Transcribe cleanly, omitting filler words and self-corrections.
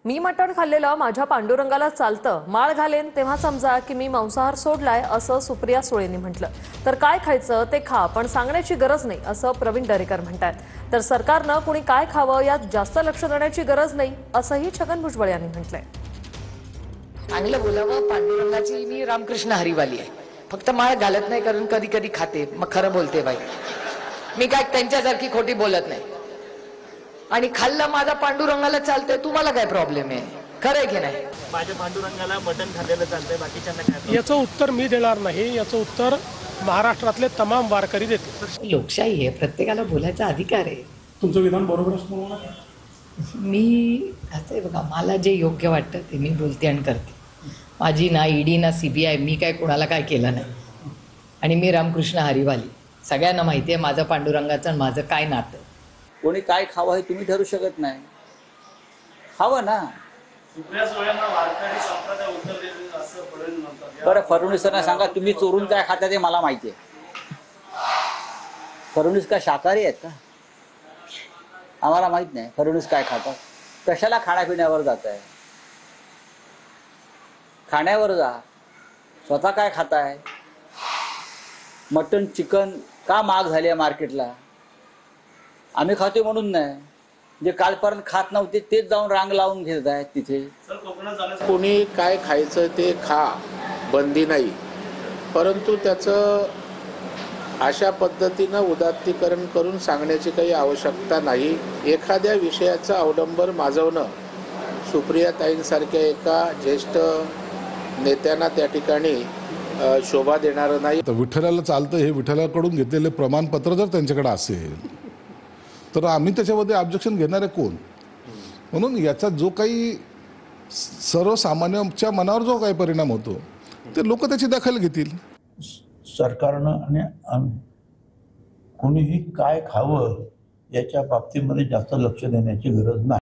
मी मटण खाल्लेलं माझ्या पांडुरंगाला चालतं, माळ घालेन तेव्हा समजा की मी मांसाहार सोडलाय, असं सुप्रिया सुळेंनी म्हटलं. तर काय खायचं ते खा, पण सांगण्याची गरज नाही, असं प्रवीण दरेकर म्हणतात. तर सरकारनं कुणी काय खावं यात जास्त लक्ष देण्याची गरज नाही, असंही छगन भुजबळ यांनी म्हटलंय. चांगलं बोलावं. पांडुरंगाची मी रामकृष्ण हरिवाली आहे, फक्त माळ घालत नाही, कारण कधी कधी खाते, मग खरं बोलते बाई. मी काय त्यांच्यासारखी खोटी बोलत नाही. आणि खाल्लं माझा पांडुरंगाला चालतंय, तुम्हाला काय प्रॉब्लेम आहे? खरंय की नाही? माझ्या पांडुरंगाला मटण खाल्लेलं चालतंय, बाकीच्यांना काय? याचं उत्तर मी देणार नाही, याचं उत्तर महाराष्ट्रातले तमाम वारकरी देतील. लोकशाही आहे, प्रत्येकाला बोलायचा अधिकार आहे. तुमचं विधान बरोबर असतं. मी असं आहे बघा, मला जे योग्य वाटतं ते मी बोलते आणि करते. माझी ना ईडी ना CBI, मी काय कोणाला काय केलं नाही. आणि मी रामकृष्ण हरिवाली, सगळ्यांना माहिती आहे माझं पांडुरंगाचं आणि माझं काय नातं. कोणी काय खावं हे तुम्ही ठरू शकत नाही. खावं ना. बरं, फडणवीसांना सांगा तुम्ही चोरून काय खाता ते मला माहिती आहे. फडणवीस काय शाकाहारी आहेत का? आम्हाला माहित नाही फडणवीस काय खातात. कशाला खाण्यापिण्यावर जात आहे? खाण्यावर जा. स्वतः काय खाताय? मटण चिकन का महाग झाली आहे मार्केटला? आम्ही खातोय म्हणून नाही, जे कालपर्यंत खात नव्हते तेच जाऊन रांग लावून घेत आहेत तिथे. कोणी काय खायचं ते खा, बंदी नाही, परंतु त्याचं अशा पद्धतीनं उदात्तीकरण करून सांगण्याची काही आवश्यकता नाही. एखाद्या विषयाचं अवलंबन माजवणं सुप्रियाताईंसारख्या एका ज्येष्ठ नेत्यांना त्या ठिकाणी शोभा देणारं नाही. तर विठ्ठलाला चालतं हे विठ्ठलाकडून घेतलेले प्रमाणपत्र जर त्यांच्याकडे असेल तर आम्ही त्याच्यामध्ये ऑब्जेक्शन घेणारे कोण? म्हणून याचा जो काही सर्वसामान्यांच्या मनावर जो काही परिणाम होतो ते लोक त्याची दखल घेतील. सरकारनं आणि कोणीही काय खावं याच्या बाबतीमध्ये जास्त लक्ष देण्याची गरज नाही.